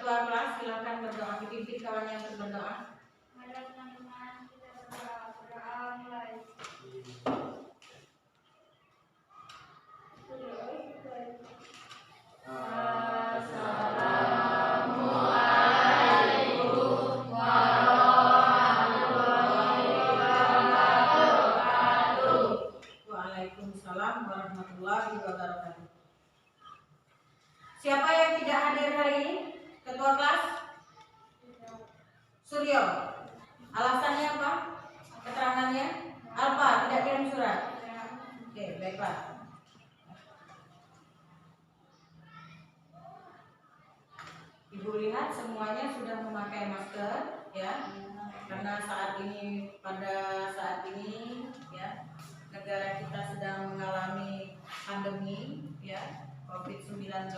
ketua kelas silakan berdoa, dipimpin kawannya untuk berdoa. Mari teman-teman kita berdoa mulai. Assalamualaikum warahmatullahi wabarakatuh. Waalaikumsalam warahmatullahi wabarakatuh. Siapa yang tidak hadir hari ini? Ketua kelas? Suryo. Alasannya apa? Keterangannya? Alfa tidak kirim surat. Oke, baiklah. Ibu lihat semuanya sudah memakai masker, ya. Karena pada saat ini, ya, negara kita sedang mengalami pandemi, ya, COVID-19.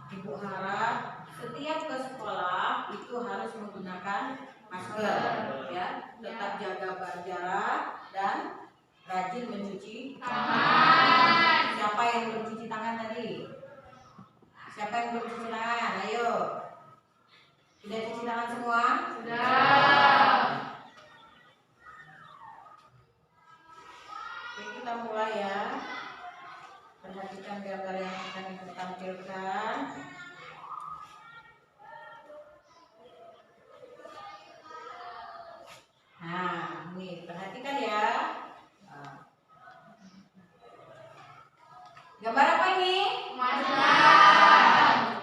Ibu harap setiap ke sekolah itu harus menggunakan masker, ya. Tetap jaga jarak dan rajin mencuci tangan. Siapa yang belum cuci tangan tadi? Siapa yang belum cuci tangan? Ayo. Sudah cuci tangan semua? Sudah. Oke, kita mulai ya. Perhatikan gambar yang akan kita tampilkan. Nah, ini perhatikan ya. Gambar apa ini? Kemacetan.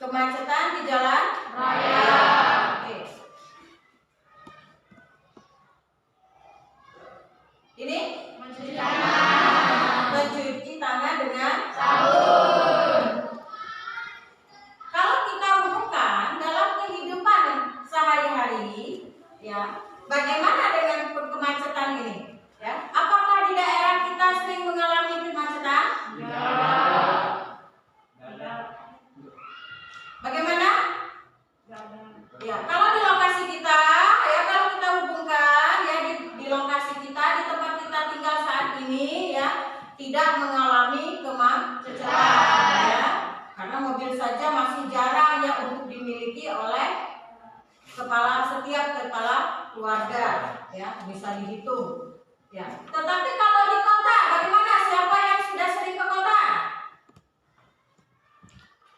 Kemacetan di jalan Raya. Oke. Ini Mencuci tangan. mencuci tangan dengan Sabun. Kalau kita hubungkan dalam kehidupan sehari-hari, ya, bagaimana dengan kemacetan ini? Ya, apakah di daerah kita sering mengalami kemacetan? Bagaimana? Ya, kalau di lokasi kita, ya, kalau kita hubungkan, ya, di lokasi kita, di tempat kita tinggal saat ini, ya, tidak mengalami kemacetan, ya, karena mobil saja masih jarang ya untuk dimiliki oleh setiap kepala keluarga, ya, bisa dihitung, ya. Tetapi kalau di kota, bagaimana? Siapa yang sudah sering ke kota?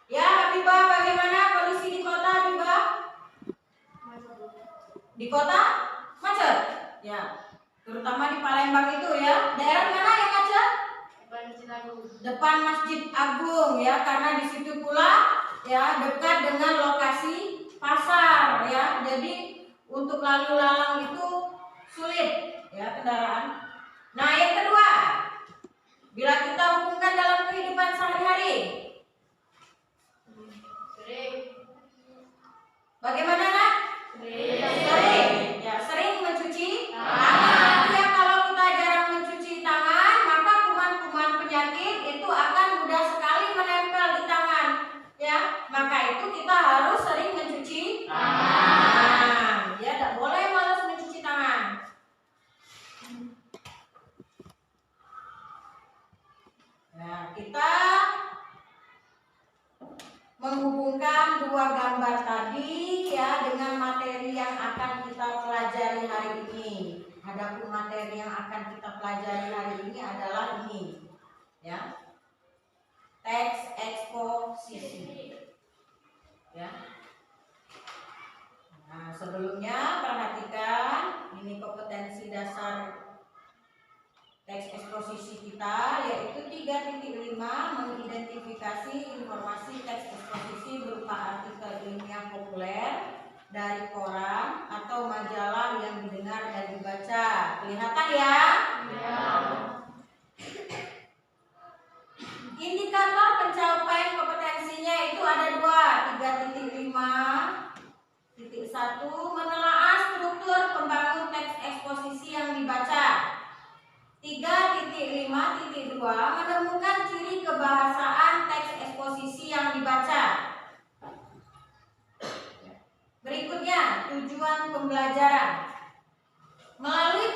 Ya, Habibah, bagaimana kondisi di kota, Habibah? Di kota macet, ya, terutama di Palembang itu, ya. Daerah mana yang macet? Depan Masjid Agung, ya, karena di situ pula, ya, dekat dengan lokasi pasar, ya. Jadi untuk lalu lalang itu sulit, ya, kendaraan. Nah, yang kedua, bila kita hubungkan dalam kehidupan sehari-hari, bagaimana, nak? Sering, ya, sering mencuci tangan. Ya, kalau kita jarang mencuci tangan, maka kuman-kuman penyakit itu akan mudah sekali menempel di tangan, ya. Maka itu kita harus sering mencuci tangan. Ya, tidak boleh malas mencuci tangan. Nah, kita menghubungkan dua gambar tadi, ya, dengan materi yang akan kita pelajari hari ini. Adapun materi yang akan kita pelajari hari ini adalah ini, ya, teks eksposisi, ya. Nah, sebelumnya perhatikan ini kompetensi dasar teks eksposisi kita, yaitu 3.5 mengidentifikasi informasi teks eksposisi berupa artikel ilmiah populer dari koran atau majalah yang didengar dan dibaca. Kelihatan ya? Ya. Indikator pencapaian kompetensinya itu ada dua. 3.5.1 menelaah struktur pembangun teks eksposisi yang dibaca. 3.5.2 menemukan ciri kebahasaan teks eksposisi yang dibaca. Berikutnya, tujuan pembelajaran. Melalui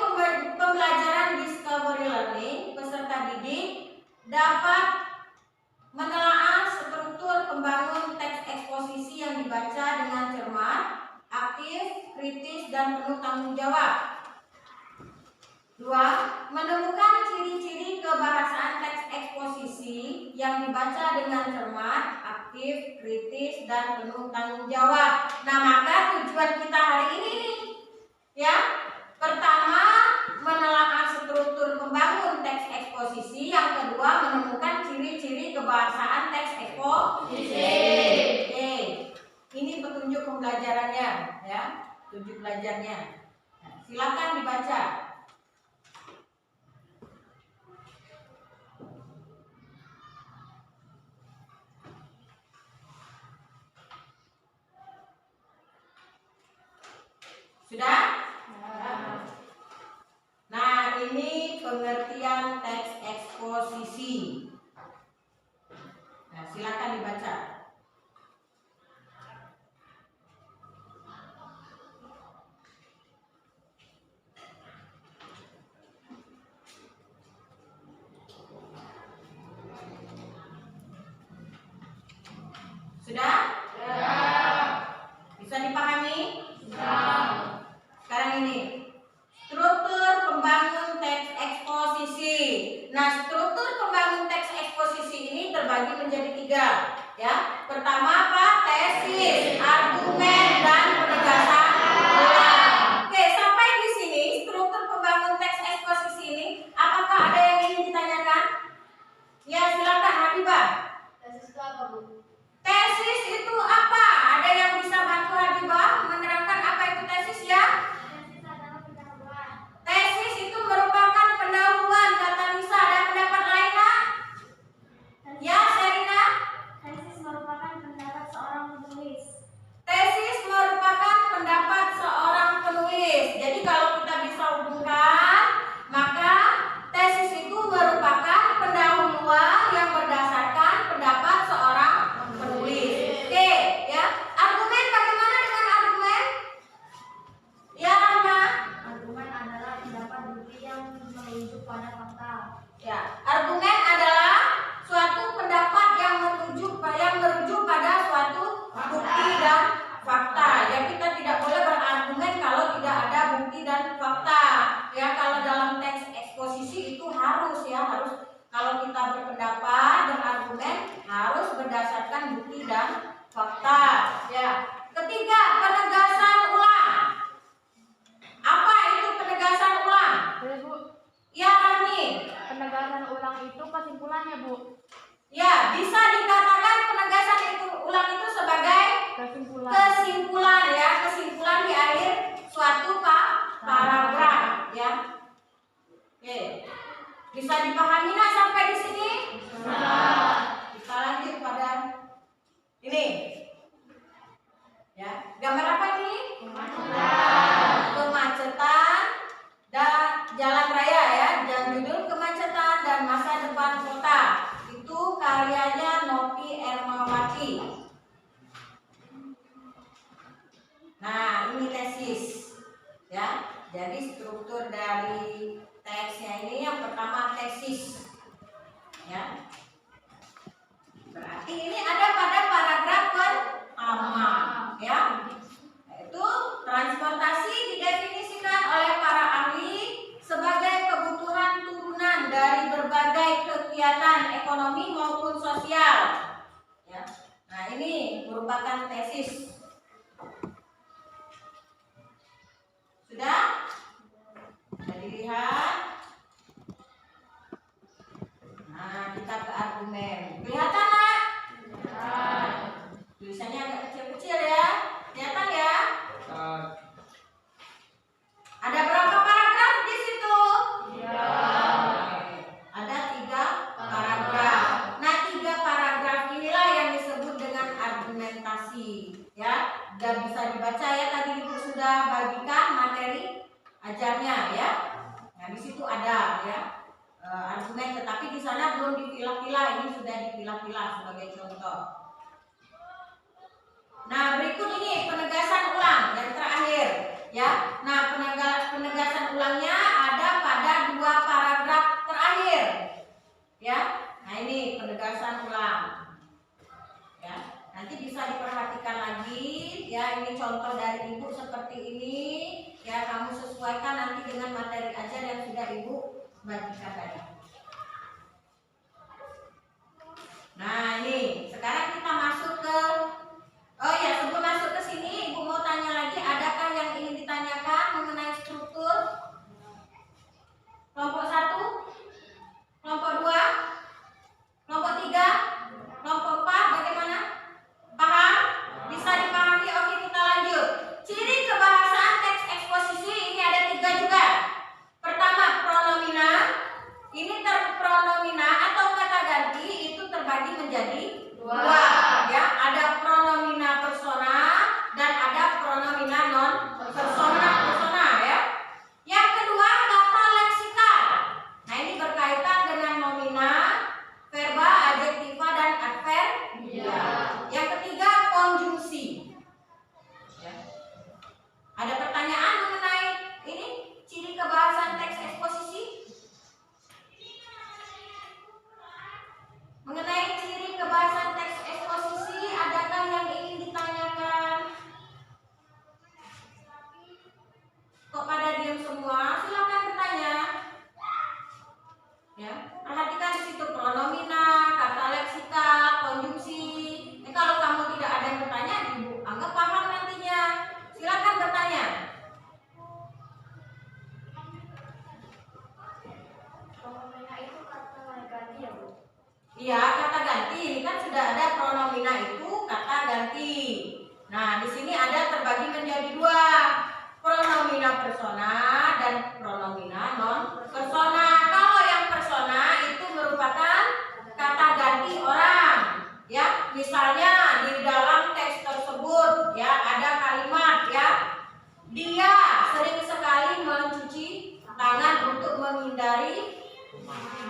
pembelajaran discovery learning, peserta didik dapat menelaah struktur pembangun teks eksposisi yang dibaca. kritis, dan penuh tanggung jawab. 2. Menemukan ciri-ciri kebahasaan teks eksposisi yang dibaca dengan cermat, aktif, kritis, dan penuh tanggung jawab. Nah, maka tujuan kita hari ini nih, ya. Pertama, menelaah struktur pembangun teks eksposisi. Yang kedua, menemukan ciri-ciri kebahasaan teks eksposisi. Oke. Ini petunjuk pembelajarannya, ya. Petunjuk belajarnya. Nah, silakan dibaca. Sudah? Nah, ini pengertian teks eksposisi. Nah, silakan dibaca. Sudah? Bisa dipahami? Sekarang ini struktur pembangun teks eksposisi. Nah, struktur pembangun teks eksposisi ini terbagi menjadi 3, ya. Pertama apa? Tesis, argumen, dan penegasan ulang. Oke, sampai di sini struktur pembangun teks eksposisi ini, apakah ada yang ingin ditanyakan? Ya, silakan Habibah. Tesis itu apa, Bu? Tesis itu apa? Ada yang bisa bantu Habibah menerangkan apa itu tesis, ya? Tesis adalah pendahuluan. Tesis itu merupakan pendahuluan. Kata Nisa, ada pendapat lain, Nak? Ya, Serina? Tesis merupakan pendapat seorang penulis. Tesis merupakan pendapat seorang penulis. Jadi kalau kita bisa hubungkan, maka tesis itu merupakan pendahuluan yang berdasarkan pendapat seorang penulis. Oke, ya. Argumen, bagaimana dengan argumen? Ya, Rahma. Argumen adalah pendapat bukti yang merujuk pada fakta. Ya, argumen adalah suatu pendapat yang merujuk pada suatu bukti dan fakta. Ya, kita tidak boleh berargumen kalau tidak ada bukti dan fakta. Ya, kalau dalam teks eksposisi itu harus, ya, harus kalau kita berpendapat berargumen harus berdasarkan bukti dan fakta. Ya. Ketiga, penegasan ulang. Apa itu penegasan ulang? Bu, Ya, Rani. penegasan ulang itu kesimpulannya, Bu. Ya, bisa dikatakan penegasan ulang itu sebagai kesimpulan, ya, kesimpulan di akhir suatu paragraf, ya. Oke. Bisa dipahami nak sampai di sini? Kita lanjut pada ini. Ya, gambar apa ini? Kemacetan dan jalan raya, ya. Dan judul kemacetan dan masa depan kota. Itu karyanya Novi Ermawati. Nah, ini tesis, ya. Jadi struktur dari teksnya ini yang pertama tesis, ya. Berarti ini ada pada paragraf pertama, ya. Yaitu transportasi didefinisikan oleh para ahli sebagai kebutuhan turunan dari berbagai kegiatan ekonomi maupun sosial, ya. Nah, ini merupakan tesis. Sudah? Bisa dilihat. Nah, kita ke argumen. Kelihatan, Nak? Tulisannya agak kecil-kecil, ya. Kelihatan, ya? Ada berapa paragraf di situ? Ada 3 paragraf. Nah, 3 paragraf inilah yang disebut dengan argumentasi, ya. Dan bisa dibaca, ya. Tadi Ibu sudah bagikan materi ajarnya, ya. Nah, di situ ada, ya, argumen, tetapi di sana belum dipilah-pilah. Ini sudah dipilah-pilah sebagai contoh. Nah, berikut ini penegasan ulang yang terakhir, ya. Nah, penegasan ulangnya ada pada 2 paragraf terakhir, ya. Nah, ini penegasan ulang, ya. Nanti bisa diperhatikan lagi, ya, Ya, ini contoh dari Ibu seperti ini. Ya, kamu sesuaikan nanti dengan materi ajar yang sudah Ibu bagikan tadi. Nah, ini sekarang kita masuk ke sebelum masuk ke sini Ibu mau tanya lagi, adakah yang ingin ditanyakan mengenai struktur? Kelompok 1, kelompok 2, kelompok 3, kelompok 4, bagaimana? Paham? Bisa dipahami? Oke, kita lanjut. Ciri kebahasaan teks eksposisi ini ada 3 juga. Pertama, pronomina. Ini pronomina atau kata ganti itu terbagi menjadi 2. Ya, ada pronomina persona dan ada pronomina non persona ya. Yang kedua, kata leksikal. Nah, ini berkaitan dengan nomina, verba, adjektiva dan adverbia. Yang ketiga, konjungsi. Ya. Ada pertanyaan mengenai ini ciri kebahasan teks eksposisi? Mengenai ciri kebahasan teks eksposisi, adakah yang ingin ditanyakan? Kok pada diam semua? Silakan bertanya. Ya, perhatikan di situ pronomina, kata leksikal, konjungsi. Ini kalau kamu tidak ada yang bertanya, Ibu anggap paham nantinya. Silakan bertanya. Pronomina itu kata ganti ya, Bu? Iya, kata ganti. Ini kan sudah ada pronomina itu kata ganti. Nah, di sini ada terbagi menjadi 2. Pronomina persona dan pronomina non persona. Kalau yang persona itu merupakan kata ganti orang. Ya, misalnya di dalam teks tersebut ya ada kalimat ya. Dia sering sekali mencuci tangan untuk menghindari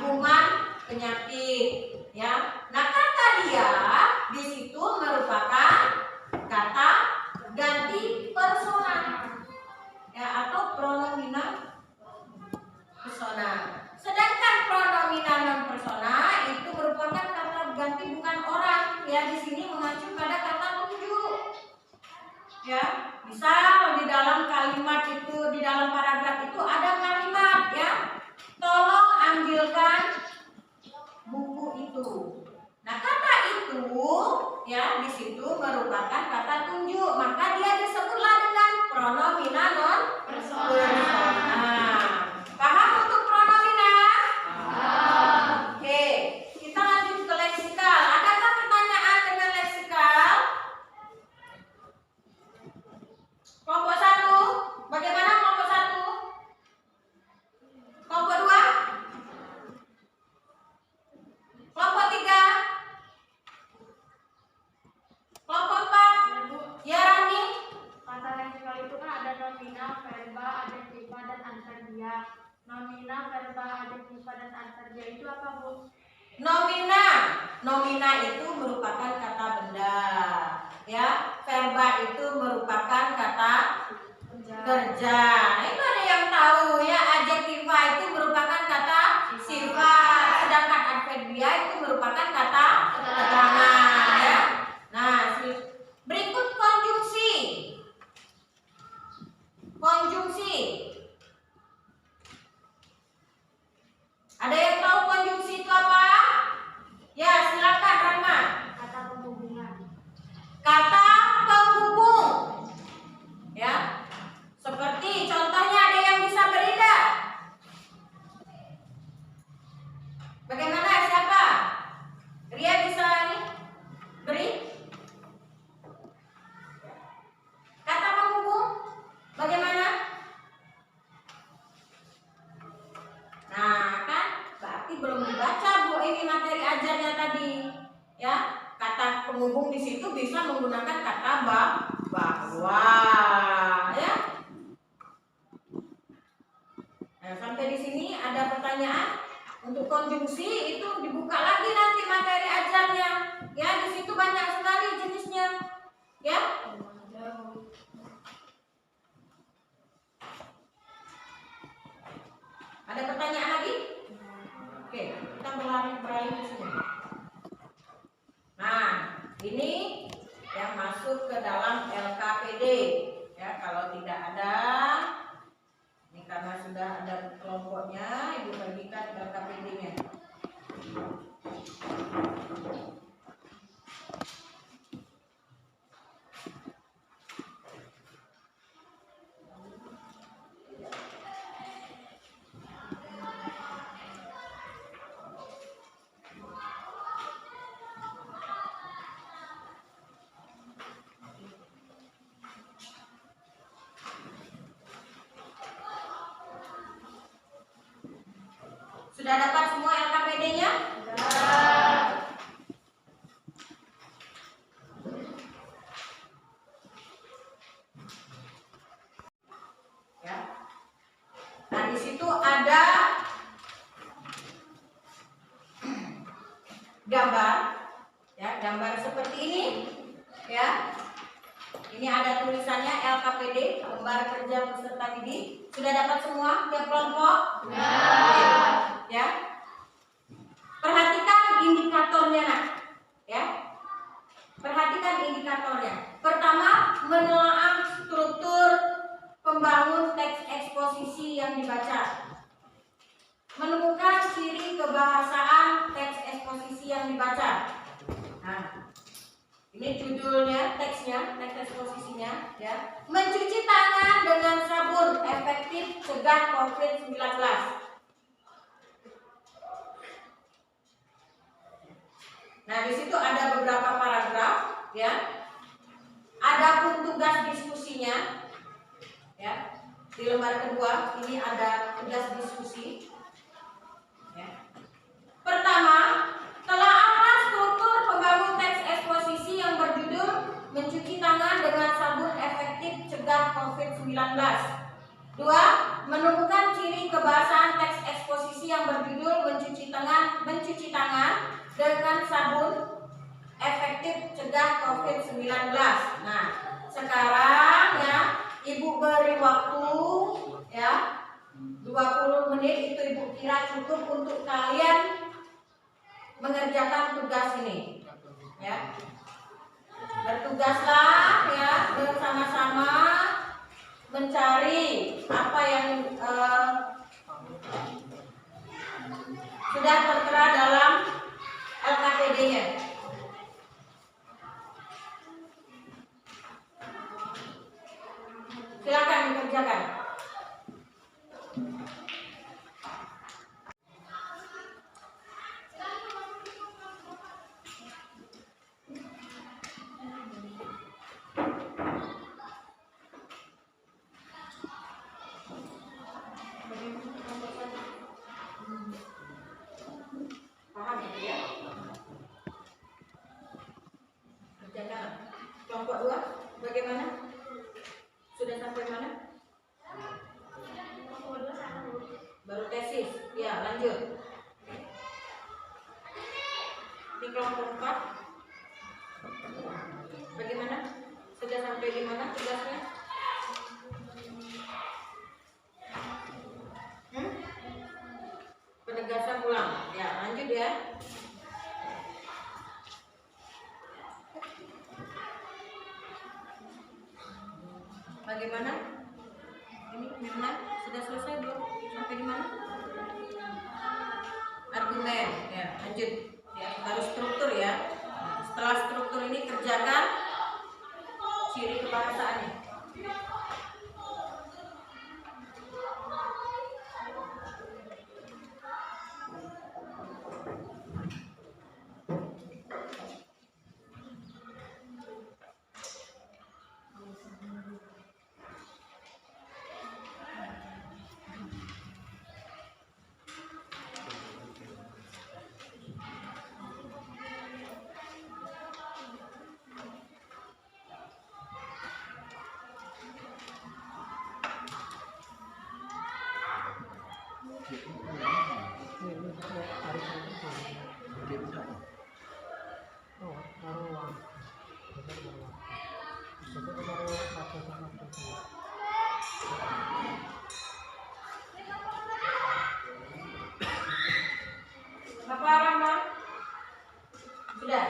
kuman penyakit ya. Nah, kata dia di situ merupakan kata ganti persona ya, atau pronomina persona. Sedangkan pronomina non persona itu merupakan kata ganti bukan orang ya, di sini mengacu pada kata tunjuk ya. Misal di dalam kalimat itu, di dalam paragraf itu ada kalimat ya, tolong ambilkan buku itu. Nah, kata itu ya di situ merupakan kata tunjuk, maka dia disebutlah dengan pronomina non persona. Paham untuk pronomina? Oke, kita lanjut ke leksikal. Adakah pertanyaan dengan leksikal? Kelompok 1, bagaimana kelompok 1? Kelompok 2? Kelompok 3? Kelompok 4? Ya, Rani? Kata leksikal itu kan ada nomina, verba, adjektiva dan adverbia. Nomina, verba, adjektiva dan adverbia itu apa, Bu? Nomina itu merupakan kata benda ya. Verba itu merupakan kata kerja. Nah, itu ada yang tahu ya. Adjektiva itu merupakan kata sifat, sedangkan adverbia itu merupakan kata keterangan ya. Nah, berikut konjungsi. Ada yang tahu konjungsi itu apa? Ya, silakan Rahma. Kata penghubungan. Kata penghubung. Ya. Seperti contohnya, ada yang bisa beri enggak? Bagaimana, siapa? Ria bisa nih beri? Kata penghubung bagaimana? Nah, kan berarti belum dibaca, Bu, ini materi ajarnya tadi. Ya, kata penghubung di situ bisa menggunakan kata bahwa, ya. Nah, sampai di sini ada pertanyaan? Untuk konjungsi itu dibuka lagi nanti materi ajarnya. Ya, di situ banyak sekali jenisnya. Ya. Ada pertanyaan lagi? Oke, kita beralih ke sini. Nah, ini yang masuk ke dalam LKPD Sudah dapat semua LKPD-nya? Ya. Nah, di situ ada gambar, ya, gambar seperti ini, ya. Ini ada tulisannya LKPD, lembar kerja peserta didik. Sudah dapat semua tiap kelompok? Ya. Perhatikan indikatornya, nak. Ya. Perhatikan indikatornya. Pertama, menelaah struktur pembangun teks eksposisi yang dibaca. Menemukan ciri kebahasaan teks eksposisi yang dibaca. Nah, ini judulnya, teksnya, teks eksposisinya, ya. Mencuci tangan dengan sabun efektif cegah COVID-19. Nah, di situ ada beberapa paragraf, ya. Adapun tugas diskusinya, ya. Di lembar kedua ini ada tugas diskusi. Ya. Pertama, telaahlah struktur pembangun teks eksposisi yang berjudul mencuci tangan dengan sabun efektif cegah COVID-19. Dua, menemukan ciri kebahasaan teks eksposisi yang berjudul mencuci tangan dengan sabun efektif cegah COVID-19. Nah, sekarang ya, Ibu beri waktu ya 20 menit, itu Ibu kira cukup untuk kalian mengerjakan tugas ini. Ya. Bertugaslah ya bersama-sama mencari apa yang sudah tertera dalam LKPD-nya. Silakan dikerjakan. Paham ya? Kerjakan. Kelompok 2 bagaimana? Sudah sampai mana? Baru tesis. Ya, lanjut. Di kelompok 4 bagaimana? Sudah sampai di mana tugasnya? Penegasan ulang. Ya, lanjut ya. Bagaimana? Ini Mirna sudah selesai belum? Sampai di mana? Argumen. Ya, lanjut. Ya, baru struktur ya. Setelah struktur ini kerjakan ciri kebahasaannya. Bapak Rama sudah.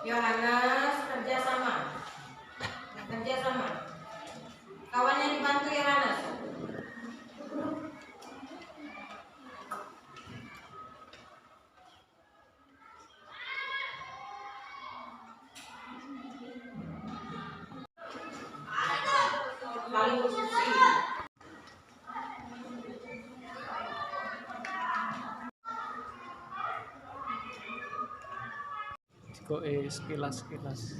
Yohanes kerjasama. Kawannya dibantu Yohanes. Saling diskusi. Kok sekilas-sekilas.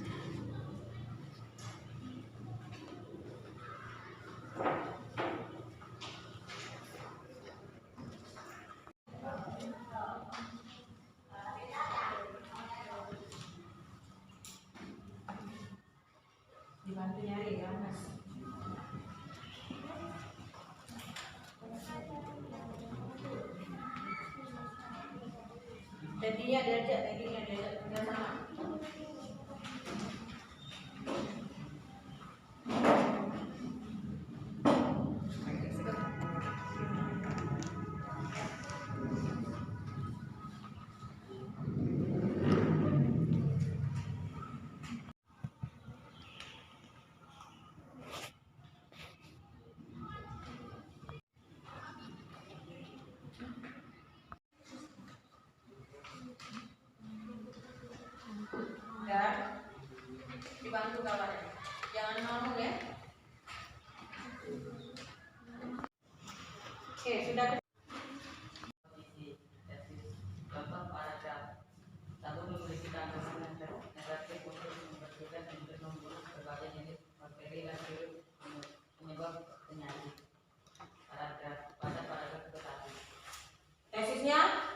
Dibantu nyari ya Mas. Tadinya diajak kerja sama. Dan dibantu kawannya. Jangan ngomong ya. Oke, sudah. Contoh paragraf 1 memiliki kandungan negatif untuk membersihkan dan membunuh berbagai jenis bakteri dan virus penyebab penyakit. Pada paragraf ke-1. Tesisnya?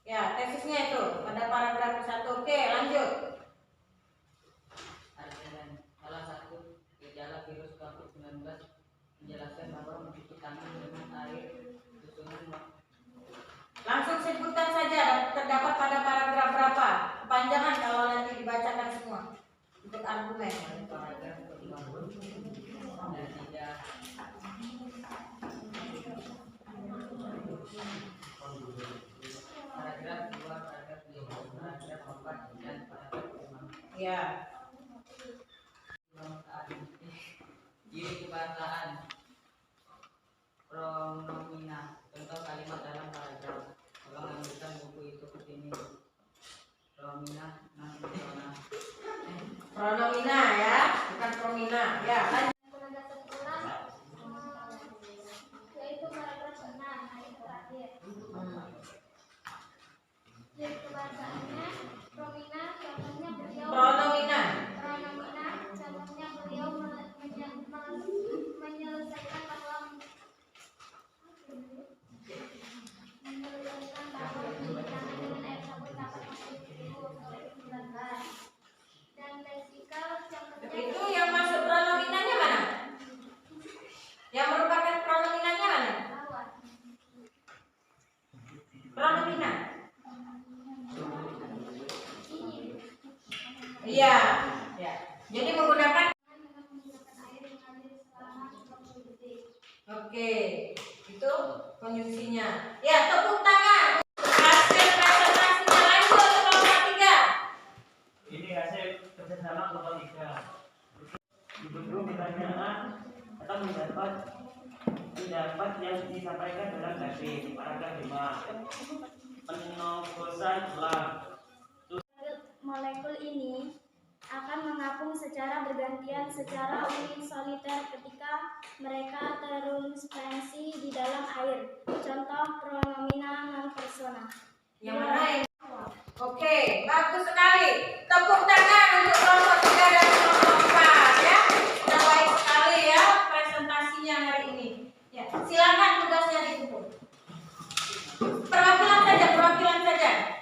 Ya, tesisnya itu pada paragraf ke-1. Oke, lanjut. Salah satu gejala virus COVID-19 menjelaskan bahwa mencuci tangan dengan air susunan. Langsung sebutkan saja terdapat pada paragraf berapa. Kepanjangan kalau nanti dibacakan semua untuk argumen. Paragraf ke-50 dan 3. Paragraf 2, paragraf 3, paragraf 4 dan paragraf 5. Ya. Ciri kebahasaan pronomina. Contoh kalimat dalam paragraf. Tolong lanjutkan buku itu ke sini. Pronomina, pronomina ya, bukan promina. Ya, lanjut. Yaitu paragraf 6 ayat terakhir. Jadi kebahasaannya pronomina contohnya beliau menyelesaikan bahwa pembicaraan dengan air sabun dapat membunuh COVID-19. Dan lesikal contohnya Itu yang masuk pronominanya mana? Yang merupakan pronominanya mana? Pronomina. Iya. Ya. Jadi menggunakan. Oke, itu konjungsinya. Ya, tepuk tangan. Hasil presentasinya lanjut kelompok 3. Ini hasil kerjasama kelompok 3. Diberi pertanyaan atau mendapat yang disampaikan dalam grafik paragraf 5. Penerobosan ulang. Molekul ini akan mengapung secara bergantian secara unisoliter ketika mereka tersuspensi di dalam air. Contoh pronomina non-persona. Yang mana yang? Oke, bagus sekali. Tepuk tangan untuk kelompok 3 dan kelompok 4 ya. Sudah baik sekali ya presentasinya hari ini. Ya, silakan tugasnya ditutup. Perwakilan saja.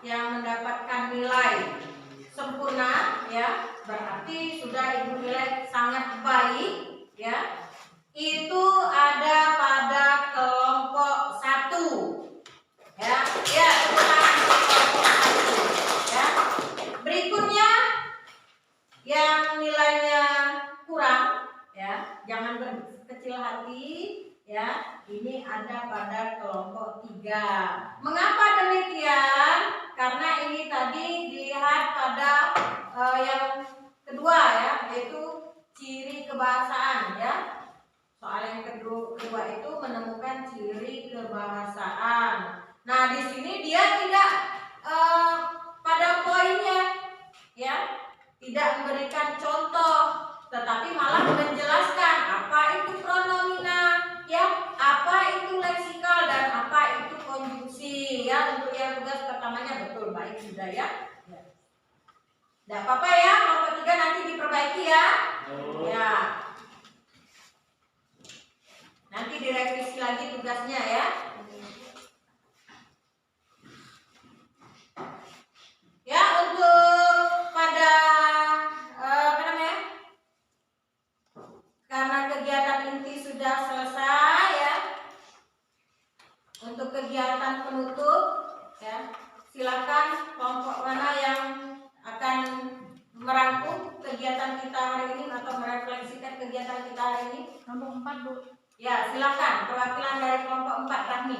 yang mendapatkan nilai sempurna ya, berarti sudah Ibu nilai sangat baik ya. Itu ada pada kelompok 1 ya. Ya, tepuk tangan untuk kelompok 1 ya. Berikutnya yang nilainya kurang ya, jangan berkecil hati ya. Ini ada pada kelompok 3. Mengapa demikian? Karena ini tadi dilihat pada yang kedua ya, yaitu ciri kebahasaan ya. Soal yang kedua itu menemukan ciri kebahasaan. Nah, di sini dia tidak pada poinnya ya, tidak memberikan contoh, tetapi malah menjelaskan apa itu pronomina ya, apa itu leksikal, dan apa itu konjungsi ya. Untuk yang tugas pertamanya betul, baik sudah ya. Tidak apa-apa ya, kelompok 3 nanti diperbaiki ya. Ya. Nanti direvisi lagi tugasnya ya. Ya, untuk pada karena kegiatan inti sudah selesai ya. Untuk kegiatan penutup ya, silakan kelompok mana yang akan merangkum kegiatan kita hari ini atau merefleksikan kegiatan kita hari ini. Kelompok 4, Bu. Ya, silakan perwakilan dari kelompok 4, Rahmi.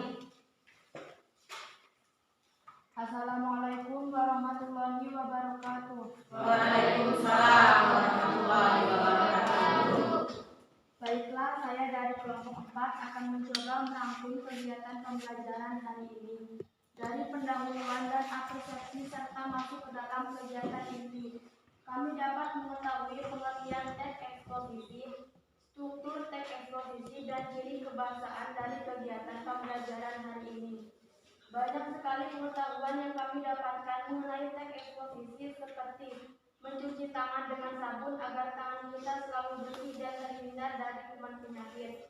Assalamualaikum warahmatullahi wabarakatuh. Waalaikumsalam warahmatullahi wabarakatuh. Baiklah, saya dari kelompok 4 akan mencoba merangkum kegiatan pembelajaran hari ini dari pendahuluan dan apresiasi serta masuk ke dalam kegiatan inti. Kami dapat mengetahui pengertian teks eksposisi, struktur teks eksposisi, dan ciri kebahasaan dari kegiatan pembelajaran hari ini. Banyak sekali pengetahuan yang kami dapatkan mengenai teks eksposisi, seperti mencuci tangan dengan sabun agar tangan kita selalu bersih dan terhindar dari kuman penyakit.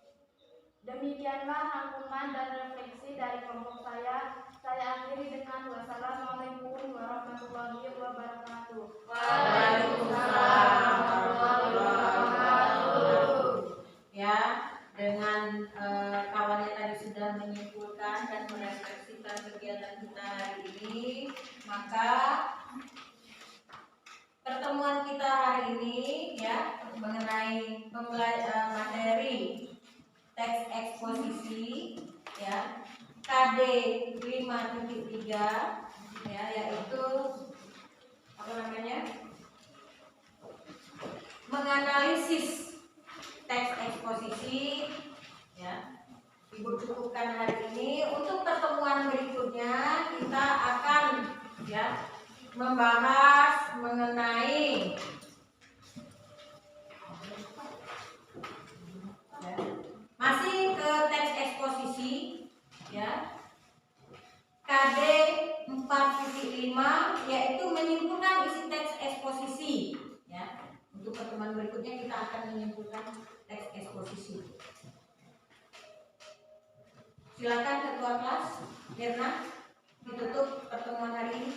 Demikianlah rangkuman dan refleksi dari kelompok saya. Saya akhiri dengan wassalamualaikum warahmatullahi wabarakatuh. Waalaikumsalam warahmatullahi wabarakatuh. Ya, dengan kawannya tadi sudah menyimpulkan dan merefleksikan kegiatan kita hari ini, maka pertemuan kita hari ini ya mengenai materi teks eksposisi ya KD 5.3 ya, yaitu apa namanya, menganalisis teks eksposisi ya. Ibu cukupkan hari ini. Untuk pertemuan berikutnya kita akan ya membahas mengenai ya, masih ke teks eksposisi ya, KD 4.5, yaitu menyimpulkan isi teks eksposisi ya. Untuk pertemuan berikutnya kita akan menyimpulkan teks eksposisi. Silakan Ketua Kelas Mirna ditutup pertemuan hari ini.